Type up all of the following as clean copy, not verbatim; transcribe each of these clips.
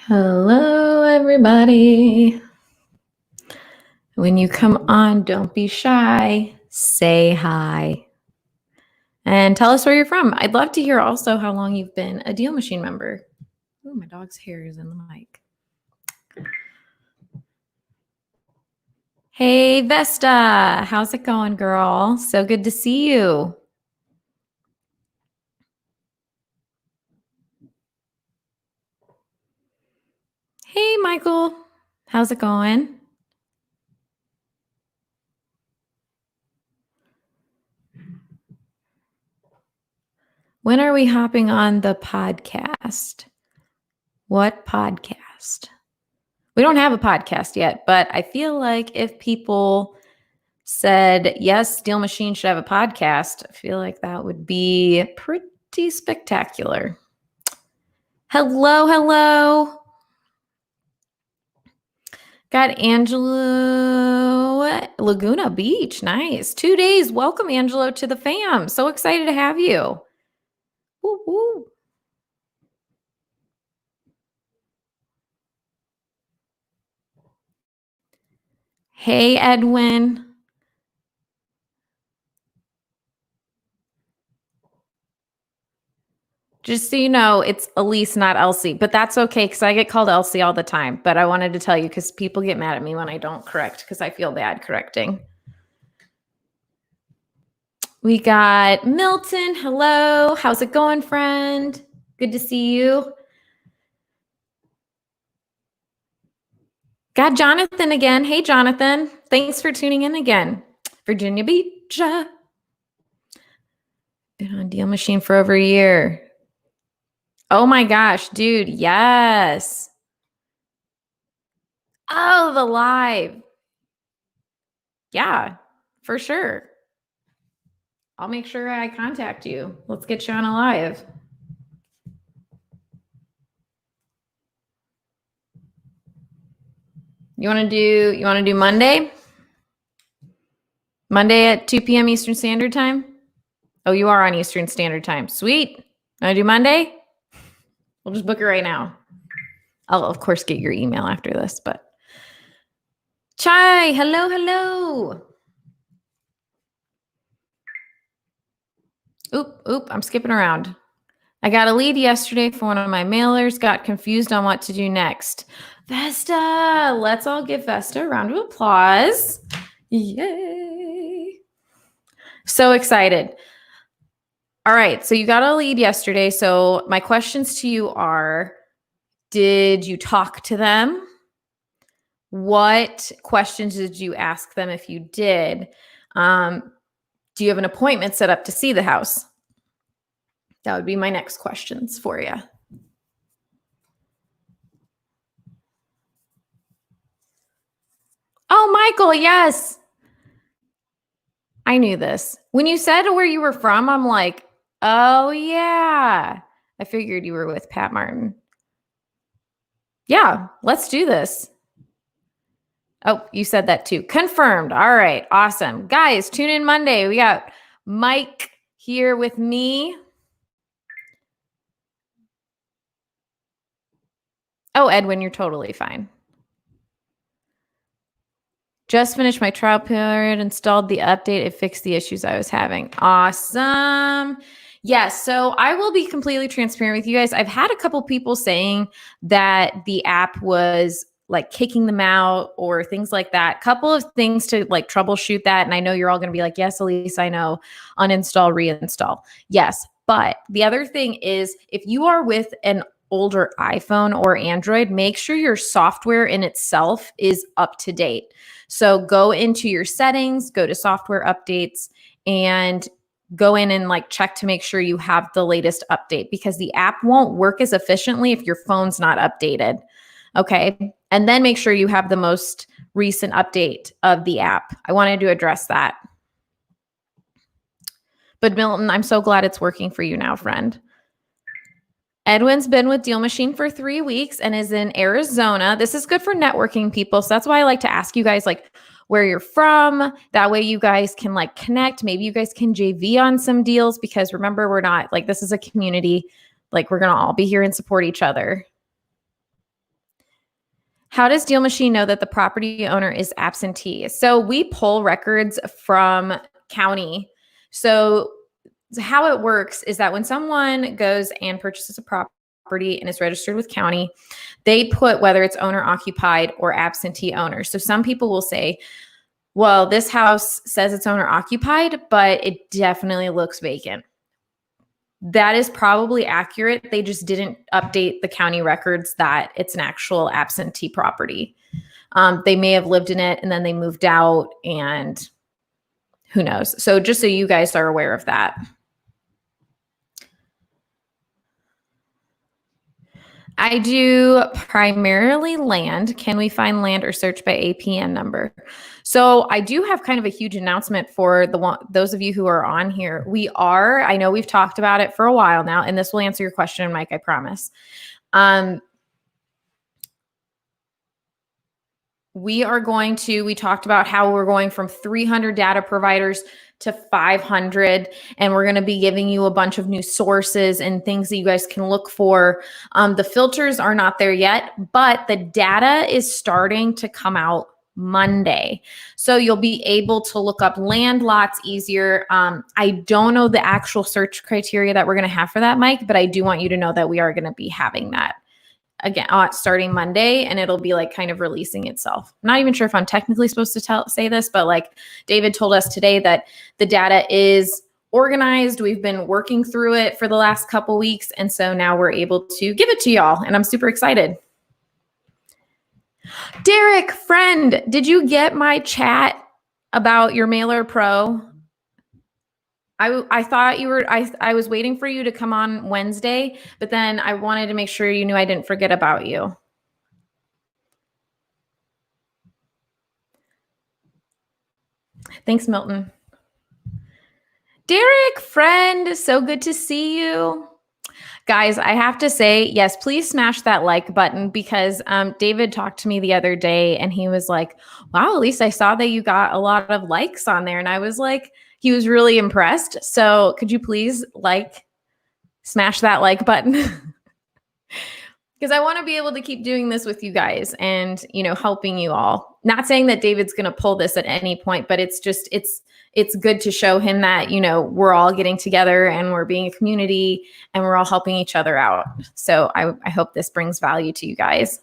Hello, everybody. When you come on, don't be shy. Say hi. And tell us where you're from. I'd love to hear also how long you've been a DealMachine member. Oh, my dog's hair is in the mic. Hey, Vesta. How's it going, girl? So good to see you. Hey, Michael. How's it going? When are we hopping on the podcast? What podcast? We don't have a podcast yet, but I feel like if people said, yes, DealMachine should have a podcast, I feel like that would be pretty spectacular. Hello. Got Angelo, Laguna Beach. Nice. 2 days. Welcome, Angelo, to the fam. So excited to have you. Woo, woo. Hey, Edwin. Just so you know, it's Elise, not Elsie, but that's okay because I get called Elsie all the time. But I wanted to tell you because people get mad at me when I don't correct because I feel bad correcting. We got Milton. Hello. How's it going, friend? Good to see you. Got Jonathan again. Hey, Jonathan. Thanks for tuning in again. Virginia Beach. Been on DealMachine for over a year. Oh my gosh, dude. Yes. Oh, the live. Yeah, for sure. I'll make sure I contact you. Let's get you on a live. You want to do Monday? Monday at 2 p.m. Eastern Standard Time? Oh, you are on Eastern Standard Time. Sweet. Want to do Monday? We'll just book it right now. I'll, of course, get your email after this, but. Chai, hello. Oop, I'm skipping around. I got a lead yesterday for one of my mailers, got confused on what to do next. Vesta, let's all give Vesta a round of applause. Yay. So excited. All right, so you got a lead yesterday. So my questions to you are, did you talk to them? What questions did you ask them if you did? Do you have an appointment set up to see the house? That would be my next questions for you. Oh, Michael, yes. I knew this. When you said where you were from, I'm like, oh, yeah. I figured you were with Pat Martin. Yeah, let's do this. Oh, you said that too. Confirmed. All right, awesome. Guys, tune in Monday. We got Mike here with me. Oh, Edwin, you're totally fine. Just finished my trial period, installed the update. It fixed the issues I was having. Awesome. Yes. So I will be completely transparent with you guys. I've had a couple people saying that the app was like kicking them out or things like that. Couple of things to like troubleshoot that. And I know you're all going to be like, yes, Elise, I know. Uninstall, reinstall. Yes. But the other thing is if you are with an older iPhone or Android, make sure your software in itself is up to date. So go into your settings, go to software updates, and go in and like check to make sure you have the latest update because the app won't work as efficiently if your phone's not updated. Okay. And then make sure you have the most recent update of the app. I wanted to address that. But Milton, I'm so glad it's working for you now, friend. Edwin's been with DealMachine for 3 weeks and is in Arizona. This is good for networking people. So that's why I like to ask you guys like where you're from. That way you guys can like connect. Maybe you guys can JV on some deals because remember, we're not like, this is a community. Like we're going to all be here and support each other. How does DealMachine know that the property owner is absentee? So we pull records from county. So how it works is that when someone goes and purchases a property and is registered with county, they put whether it's owner occupied or absentee owner. So some people will say, well, this house says it's owner occupied, but it definitely looks vacant. That is probably accurate. They just didn't update the county records that it's an actual absentee property. They may have lived in it and then they moved out, and who knows. So just so you guys are aware of that. I do primarily land. Can we find land or search by APN number? So I do have kind of a huge announcement for those of you who are on here. I know we've talked about it for a while now, and this will answer your question, Mike, I promise. We talked about how we're going from 300 data providers to 500, and we're going to be giving you a bunch of new sources and things that you guys can look for. The filters are not there yet, but the data is starting to come out Monday. So you'll be able to look up land lots easier. I don't know the actual search criteria that we're going to have for that, Mike, but I do want you to know that we are going to be having that again starting Monday, and it'll be like kind of releasing itself. I'm not even sure if I'm technically supposed to say this, but like David told us today that the data is organized. We've been working through it for the last couple weeks, and so now we're able to give it to y'all, and I'm super excited. Derek, friend, did you get my chat about your Mailer Pro? I thought you were, I was waiting for you to come on Wednesday, but then I wanted to make sure you knew I didn't forget about you. Thanks, Milton. Derek, friend, so good to see you. Guys, I have to say, yes, please smash that like button, because David talked to me the other day and he was like, wow, at least I saw that you got a lot of likes on there. And I was like, he was really impressed. So could you please smash that like button? Because I want to be able to keep doing this with you guys and, helping you all. Not saying that David's going to pull this at any point, but it's good to show him that, we're all getting together and we're being a community and we're all helping each other out. So I hope this brings value to you guys.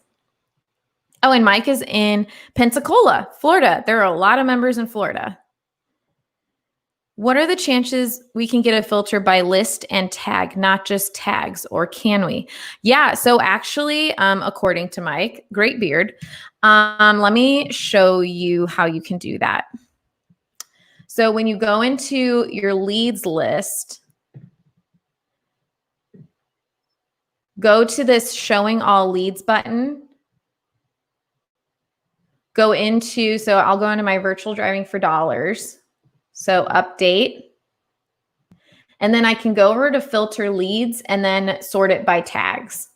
Oh, and Mike is in Pensacola, Florida. There are a lot of members in Florida. What are the chances we can get a filter by list and tag, not just tags, or can we? Yeah, so actually, according to Mike, great beard, let me show you how you can do that. So when you go into your leads list, go to this showing all leads button. So I'll go into my virtual driving for dollars. So update. And then I can go over to filter leads and then sort it by tags.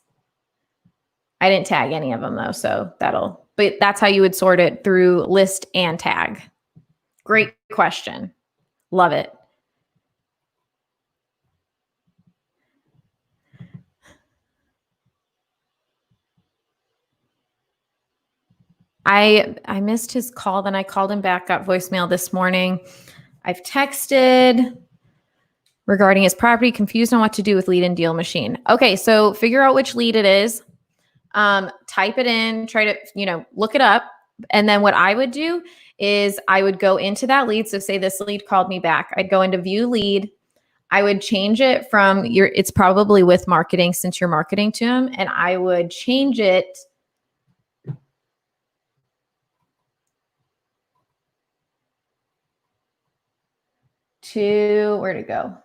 I didn't tag any of them though, but that's how you would sort it through list and tag. Great question. Love it. I missed his call. Then I called him back, got voicemail this morning. I've texted regarding his property, confused on what to do with lead in DealMachine. Okay, so figure out which lead it is. Type it in, try to, look it up. And then what I would do is I would go into that lead. So say this lead called me back. I'd go into view lead. I would change it from it's probably with marketing since you're marketing to him. And I would change it to, where'd it go?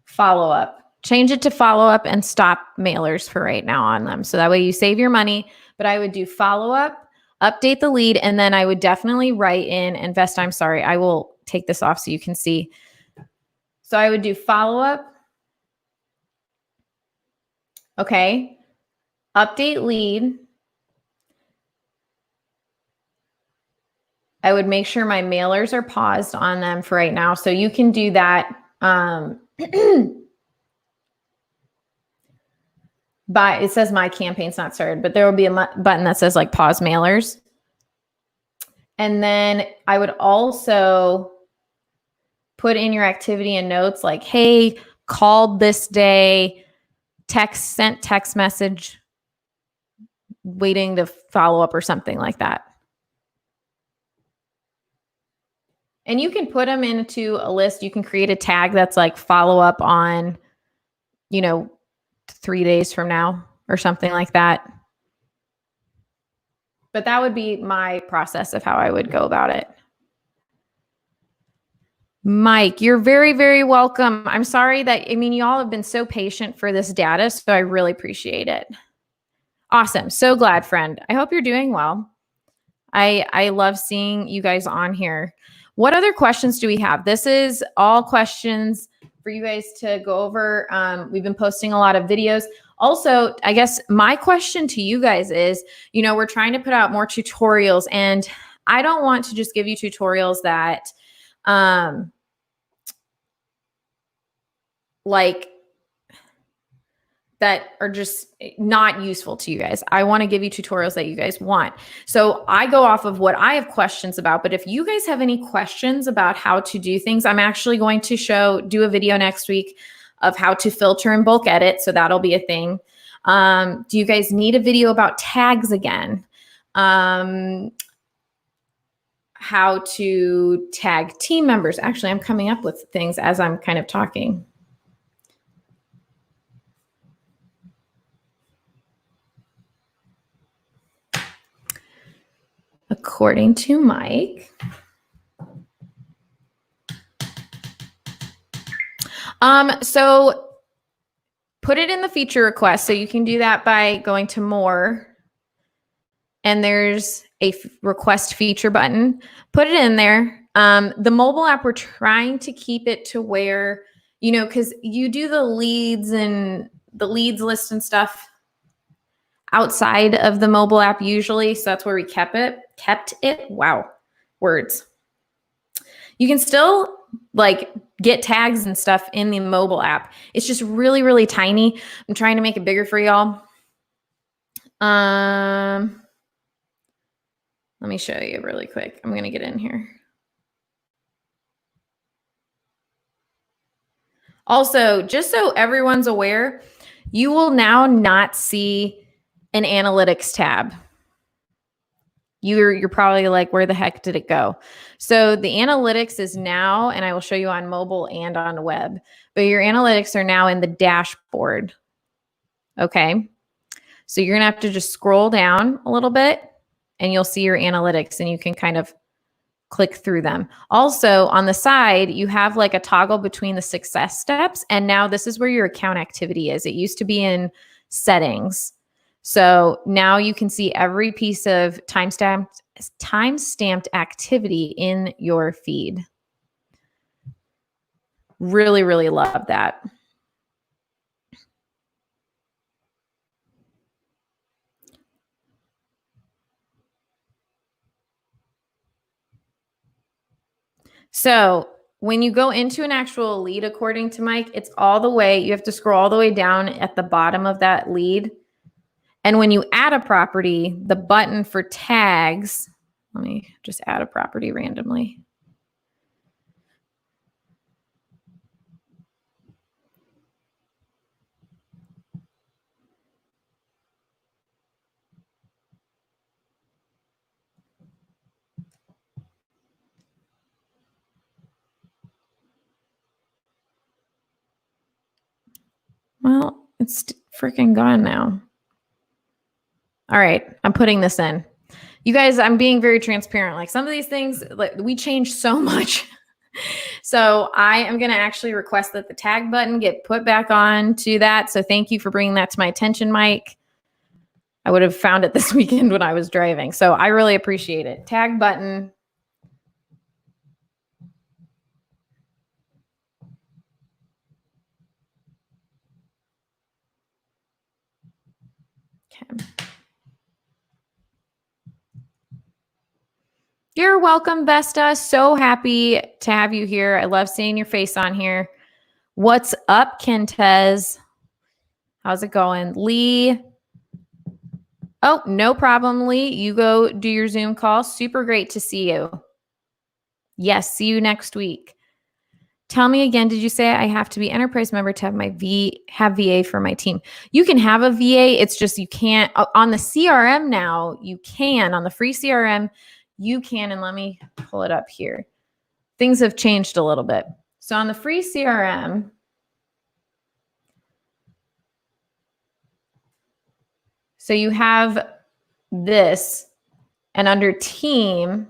Follow up. Change it to follow up and stop mailers for right now on them. So that way you save your money. But I would do follow up, update the lead, and then I would definitely write in invest. I'm sorry, I will take this off so you can see. So I would do follow up. Okay. Update lead. I would make sure my mailers are paused on them for right now. So you can do that It says my campaign's not started, but there will be a button that says like pause mailers. And then I would also put in your activity and notes like, hey, called this day, sent text message, waiting to follow up or something like that. And you can put them into a list. You can create a tag that's like follow up on, 3 days from now or something like that. But that would be my process of how I would go about it. Mike, you're very, very welcome. I'm sorry that, you all have been so patient for this data, so I really appreciate it. Awesome. So glad, friend. I hope you're doing well. I love seeing you guys on here. What other questions do we have? This is all questions for you guys to go over. We've been posting a lot of videos. Also, I guess my question to you guys is, we're trying to put out more tutorials, and I don't want to just give you tutorials that that are just not useful to you guys. I want to give you tutorials that you guys want. So I go off of what I have questions about, but if you guys have any questions about how to do things, I'm actually going to do a video next week of how to filter and bulk edit. So that'll be a thing. Do you guys need a video about tags again? How to tag team members. Actually, I'm coming up with things as I'm kind of talking. According to Mike. So put it in the feature request. So you can do that by going to more, and there's a request feature button. Put it in there. The mobile app, we're trying to keep it to where, because you do the leads and the leads list and stuff outside of the mobile app usually. So that's where we kept it. Wow. Words. You can still get tags and stuff in the mobile app. It's just really, really tiny. I'm trying to make it bigger for y'all. Let me show you really quick. I'm going to get in here. Also, just so everyone's aware, you will now not see an analytics tab. You're probably like, where the heck did it go? So the analytics is now, and I will show you on mobile and on web, but your analytics are now in the dashboard. Okay. So you're going to have to just scroll down a little bit and you'll see your analytics, and you can kind of click through them. Also on the side, you have like a toggle between the success steps. And now this is where your account activity is. It used to be in settings. So now you can see every piece of timestamped activity in your feed. Really, really love that. So when you go into an actual lead, according to Mike, it's all the way, you have to scroll all the way down at the bottom of that lead. And when you add a property, the button for tags, let me just add a property randomly. Well, it's freaking gone now. All right, I'm putting this in. You guys, I'm being very transparent. Like some of these things, we change so much. So I am going to actually request that the tag button get put back on to that. So thank you for bringing that to my attention, Mike. I would have found it this weekend when I was driving. So I really appreciate it. Tag button. Okay. You're welcome, Vesta. So happy to have you here. I love seeing your face on here. What's up, Kentez? How's it going? Lee. Oh, no problem, Lee. You go do your Zoom call. Super great to see you. Yes, see you next week. Tell me again, did you say I have to be enterprise member to have VA for my team? You can have a VA. It's just you can't on the CRM now. You can on the free CRM. You can, and let me pull it up here. Things have changed a little bit. So on the free CRM, so you have this, and under team,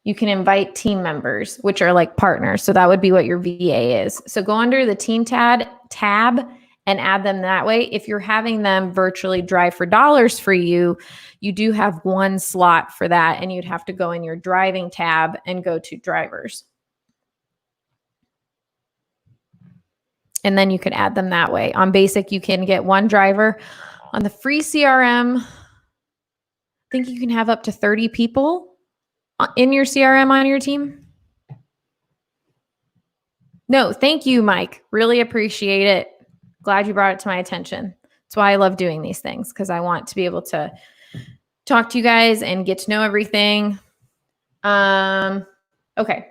you can invite team members, which are like partners. So that would be what your VA is. So go under the team tab and add them that way. If you're having them virtually drive for dollars for you, you do have one slot for that, and you'd have to go in your driving tab and go to drivers. And then you could add them that way. On basic, you can get one driver. On the free CRM, I think you can have up to 30 people in your CRM on your team. No, thank you, Mike. Really appreciate it. Glad you brought it to my attention. That's why I love doing these things, because I want to be able to talk to you guys and get to know everything. Okay.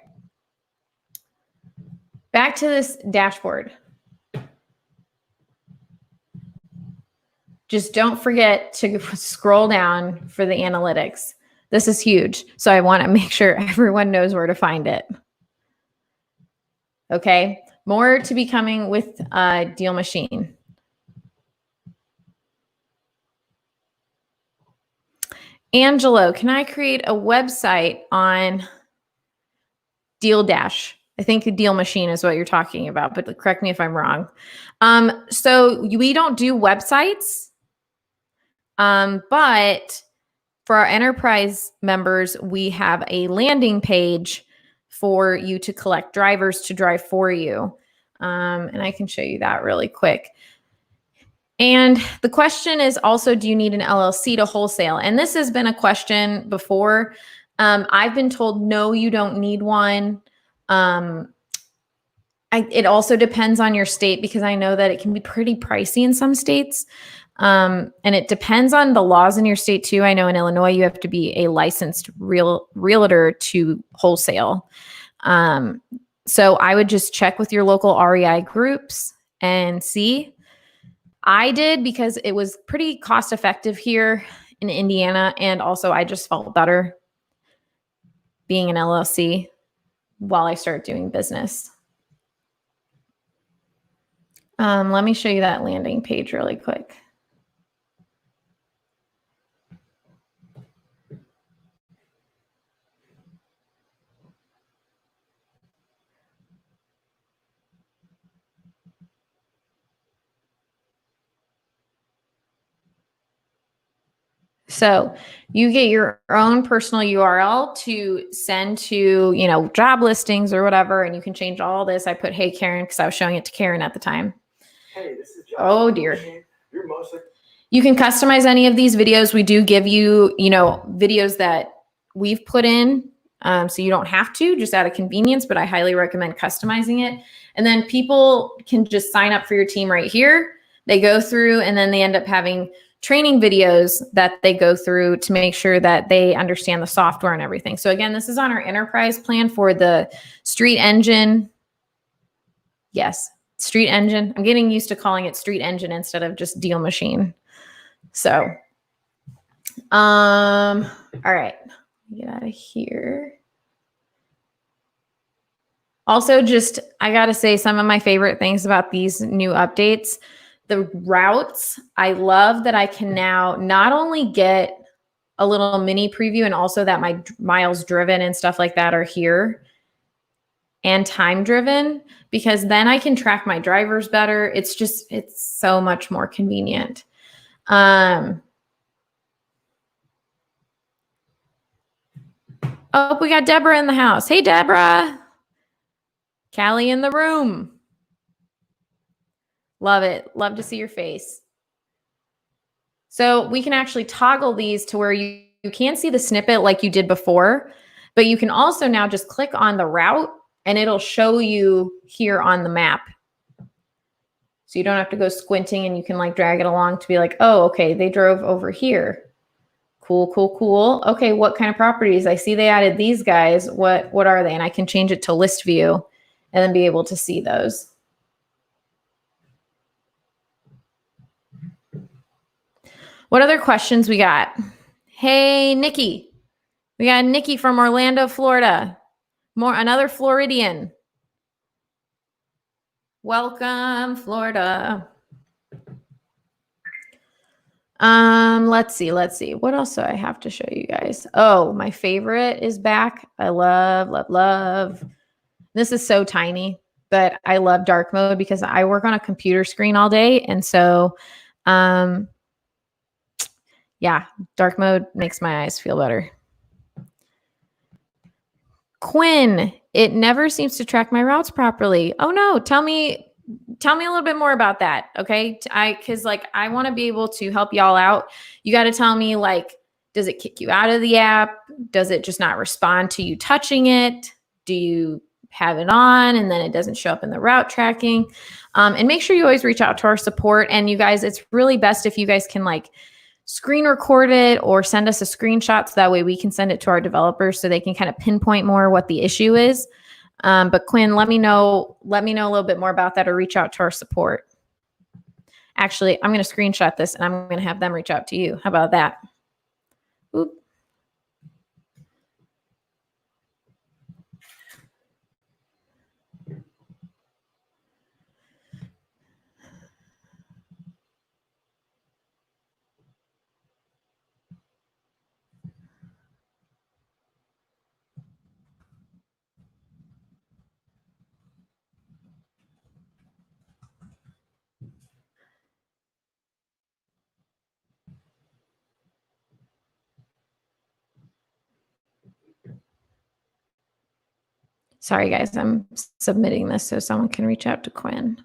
Back to this dashboard. Just don't forget to scroll down for the analytics. This is huge. So I want to make sure everyone knows where to find it. Okay. More to be coming with DealMachine. Angelo, can I create a website on Deal Dash? I think the DealMachine is what you're talking about, but correct me if I'm wrong. So we don't do websites, but for our enterprise members, we have a landing page for you to collect drivers to drive for you. And I can show you that really quick. And the question is also, do you need an LLC to wholesale? And this has been a question before. I've been told, no, you don't need one. It also depends on your state, because I know that it can be pretty pricey in some states. And it depends on the laws in your state too. I know in Illinois, you have to be a licensed realtor to wholesale. So I would just check with your local REI groups and see. I did, because it was pretty cost effective here in Indiana. And also I just felt better being an LLC while I started doing business. Let me show you that landing page really quick. So you get your own personal URL to send to, job listings or whatever, and you can change all this. I put, hey, Karen, because I was showing it to Karen at the time. Hey, this is John. Oh, dear. You're mostly. You can customize any of these videos. We do give you, videos that we've put in, so you don't have to, just out of convenience, but I highly recommend customizing it. And then people can just sign up for your team right here. They go through, and then they end up having training videos that they go through to make sure that they understand the software and everything. So again, this is on our enterprise plan for the Street Engine. Yes, Street Engine. I'm getting used to calling it Street Engine instead of just DealMachine. So, all right, get out of here. Also, I got to say some of my favorite things about these new updates. The routes, I love that I can now not only get a little mini preview, and also that my miles driven and stuff like that are here, and time driven, because then I can track my drivers better. It's so much more convenient. Oh, we got Deborah in the house. Hey, Deborah. Callie in the room. Love it. Love to see your face. So we can actually toggle these to where you can see the snippet like you did before, but you can also now just click on the route and it'll show you here on the map. So you don't have to go squinting, and you can like drag it along to be like, oh, okay, they drove over here. Cool, cool, cool. Okay, what kind of properties? I see they added these guys. What are they? And I can change it to list view and then be able to see those. What other questions we got? Hey, Nikki. We got Nikki from Orlando, Florida. Another Floridian. Welcome, Florida. Let's see. What else do I have to show you guys? Oh, my favorite is back. I love. This is so tiny, but I love dark mode because I work on a computer screen all day. And so, yeah, dark mode makes my eyes feel better. Quinn, it never seems to track my routes properly. Oh no, tell me a little bit more about that. Okay. Cause like, I want to be able to help y'all out. You got to tell me, like, does it kick you out of the app? Does it just not respond to you touching it? Do you have it on and then it doesn't show up in the route tracking? And make sure you always reach out to our support. And you guys, it's really best if you guys can like screen record it or send us a screenshot so that way we can send it to our developers so they can kind of pinpoint more what the issue is. But Quinn, let me know a little bit more about that, or reach out to our support. Actually, I'm going to screenshot this and I'm going to have them reach out to you. How about that? Oop. Sorry, guys, I'm submitting this so someone can reach out to Quinn.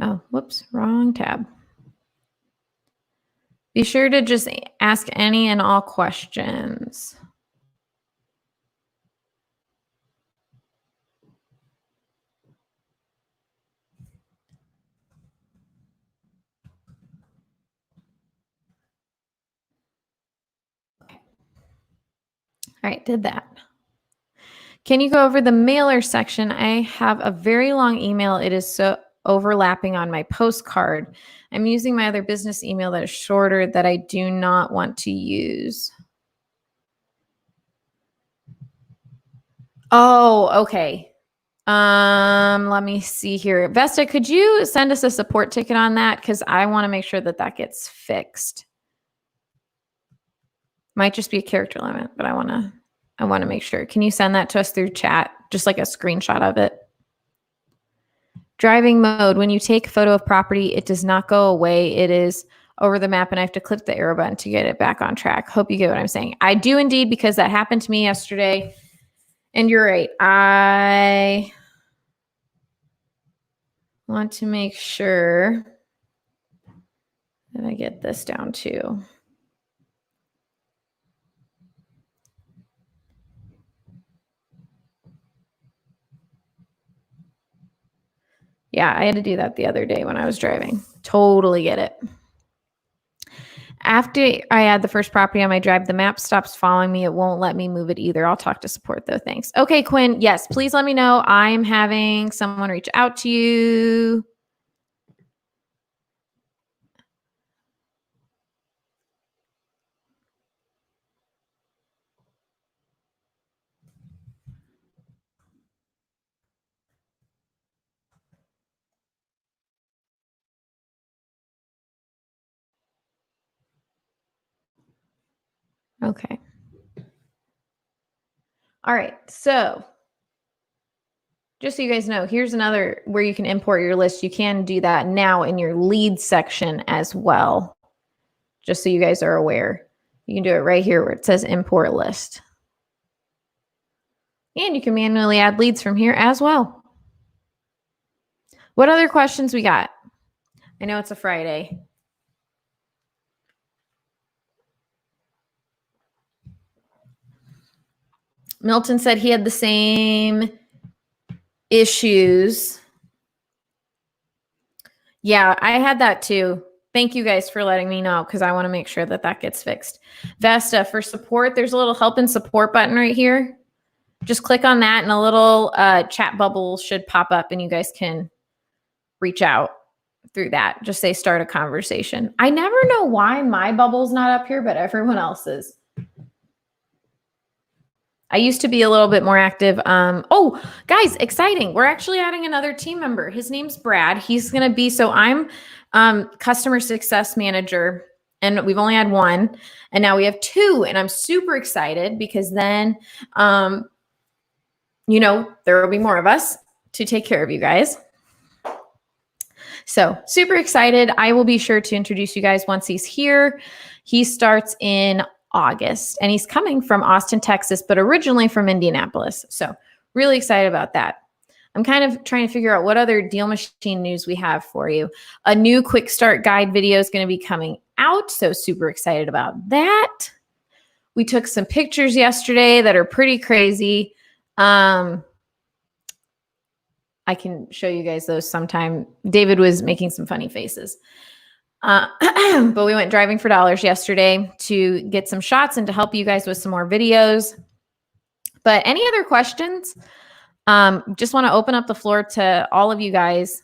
Oh, whoops, wrong tab. Be sure to just ask any and all questions. All right, did that. Can you go over the mailer section? I have a very long email. It is so overlapping on my postcard. I'm using my other business email that is shorter that I do not want to use. Oh, okay. Let me see here. Vesta, could you send us a support ticket on that? Because I want to make sure that that gets fixed. Might just be a character limit, but I want to make sure. Can you send that to us through chat? Just like a screenshot of it. Driving mode. When you take a photo of property, it does not go away. It is over the map and I have to click the arrow button to get it back on track. Hope you get what I'm saying. I do indeed, because that happened to me yesterday. And you're right. I want to make sure that I get this down too. Yeah, I had to do that the other day when I was driving. Totally get it. After I add the first property on my drive, the map stops following me. It won't let me move it either. I'll talk to support though. Thanks. Okay, Quinn. Yes, please let me know. I'm having someone reach out to you. Okay. All right. So just so you guys know, here's another where you can import your list. You can do that now in your lead section as well. Just so you guys are aware. You can do it right here where it says import list. And you can manually add leads from here as well. What other questions we got? I know it's a Friday. Milton said he had the same issues. Yeah, I had that too. Thank you guys for letting me know because I want to make sure that that gets fixed. Vesta, for support, there's a little help and support button right here. Just click on that and a little chat bubble should pop up and you guys can reach out through that. Just say start a conversation. I never know why my bubble's not up here, but everyone else's. I used to be a little bit more active. Oh, guys, exciting. We're actually adding another team member. His name's Brad. He's going to be, so I'm customer success manager and we've only had one and now we have two and I'm super excited because then, you know, there will be more of us to take care of you guys. So super excited. I will be sure to introduce you guys once he's here. He starts in August and he's coming from Austin, Texas, but originally from Indianapolis. So really excited about that. I'm kind of trying to figure out what other DealMachine news we have for you. A new quick start guide video is going to be coming out. So super excited about that. We took some pictures yesterday that are pretty crazy. I can show you guys those sometime. David was making some funny faces. But we went driving for dollars yesterday to get some shots and to help you guys with some more videos. But any other questions? Just want to open up the floor to all of you guys.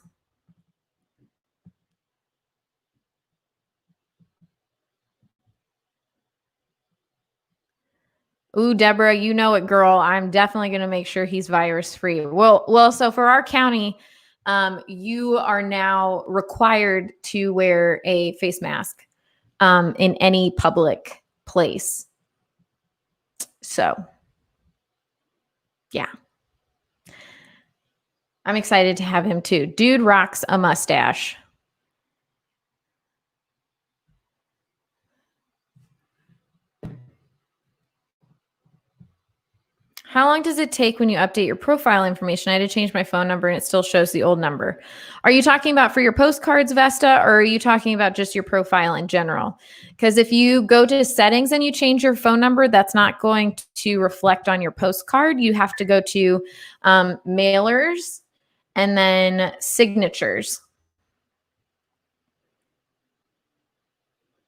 Ooh, Deborah, you know it, girl. I'm definitely going to make sure he's virus free. Well, so for our county, you are now required to wear a face mask in any public place. So, yeah. I'm excited to have him too. Dude rocks a mustache. How long does it take when you update your profile information? I had to change my phone number and it still shows the old number. Are you talking about for your postcards, Vesta, or are you talking about just your profile in general? Because if you go to settings and you change your phone number, that's not going to reflect on your postcard. You have to go to mailers and then signatures.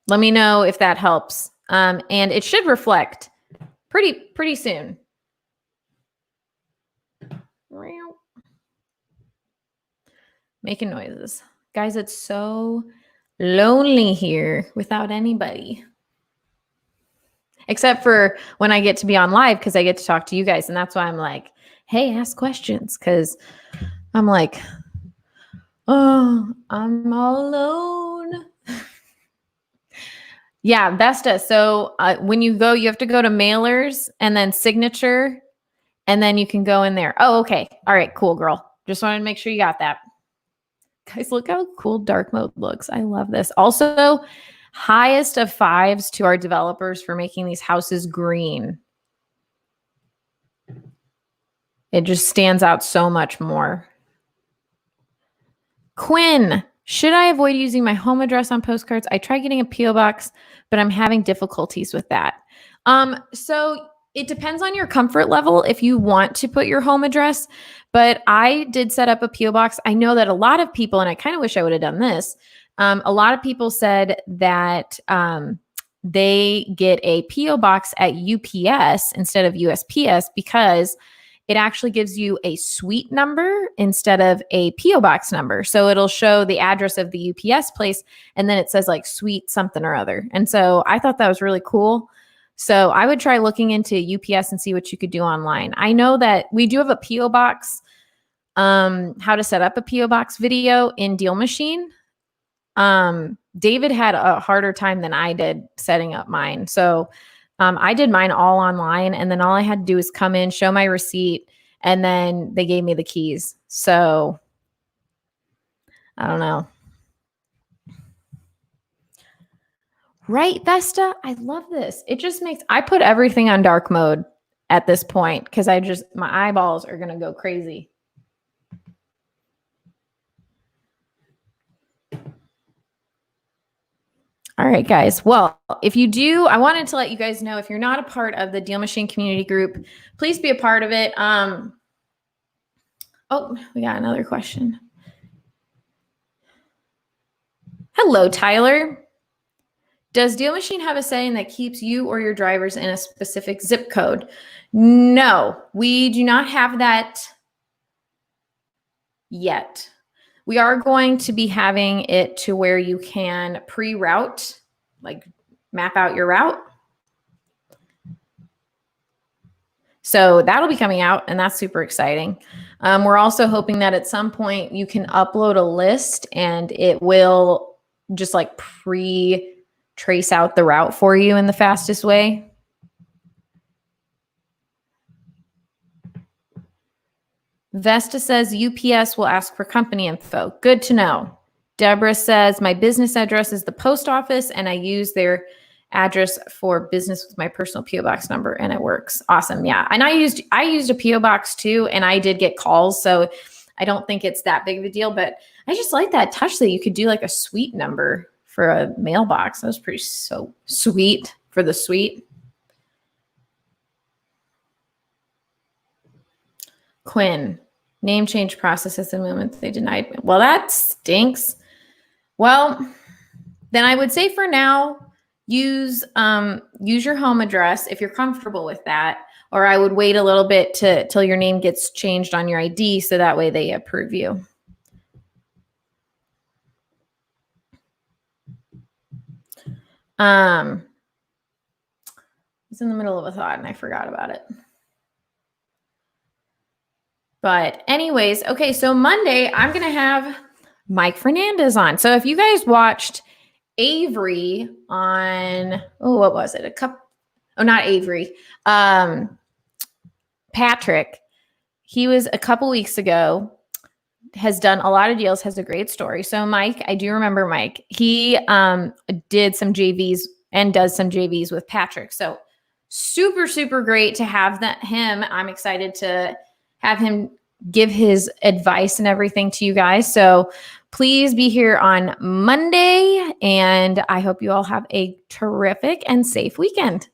Let me know if that helps. And it should reflect pretty soon. Making noises. Guys, it's so lonely here without anybody. Except for when I get to be on live because I get to talk to you guys. And that's why I'm like, hey, ask questions. Because I'm like, oh, I'm all alone. Yeah, Vesta. So when you go, you have to go to mailers and then signature. And then you can go in there. Oh, okay. All right, cool, girl. Just wanted to make sure you got that. Guys, look how cool dark mode looks. I love this. Also, highest of 5s to our developers for making these houses green. It just stands out so much more. Quinn, should I avoid using my home address on postcards? I tried getting a P.O. box, but I'm having difficulties with that. So it depends on your comfort level if you want to put your home address, but I did set up a P.O. box. I know that a lot of people, and I kind of wish I would have done this, a lot of people said that they get a P.O. box at UPS instead of USPS because it actually gives you a suite number instead of a P.O. box number. So it'll show the address of the UPS place, and then it says like suite something or other. And so I thought that was really cool. So I would try looking into UPS and see what you could do online. I know that we do have a P.O. box, how to set up a P.O. box video in DealMachine. David had a harder time than I did setting up mine. So I did mine all online, and then all I had to do was come in, show my receipt, and then they gave me the keys. So I don't know. Right, Vesta? I love this. It just makes, I put everything on dark mode at this point because my eyeballs are going to go crazy. All right, guys. Well, if you do, I wanted to let you guys know if you're not a part of the DealMachine community group, please be a part of it. Oh, we got another question. Hello, Tyler. Does DealMachine have a setting that keeps you or your drivers in a specific zip code? No, we do not have that yet. We are going to be having it to where you can pre-route, like map out your route. So that'll be coming out, and that's super exciting. We're also hoping that at some point you can upload a list and it will just like trace out the route for you in the fastest way. Vesta says UPS will ask for company info. Good to know. Deborah says my business address is the post office and I use their address for business with my personal PO box number and it works. Awesome. Yeah. And I used a PO box too and I did get calls, so I don't think it's that big of a deal, but I just like that touch that you could do like a suite number for a mailbox. That was pretty so sweet for the suite. Quinn, name change process at the moment they denied me. Well, that stinks. Well, then I would say for now, use your home address if you're comfortable with that, or I would wait a little bit till your name gets changed on your ID so that way they approve you. I was in the middle of a thought and I forgot about it. But anyways, okay, so Monday I'm going to have Mike Fernandez on. So if you guys watched Avery on, what was it? Not Avery. Patrick, he was a couple weeks ago, has done a lot of deals, has a great story. So Mike, I do remember Mike. He did some JVs and does some JVs with Patrick. So super, super great to have him. I'm excited to have him give his advice and everything to you guys. So please be here on Monday, and I hope you all have a terrific and safe weekend.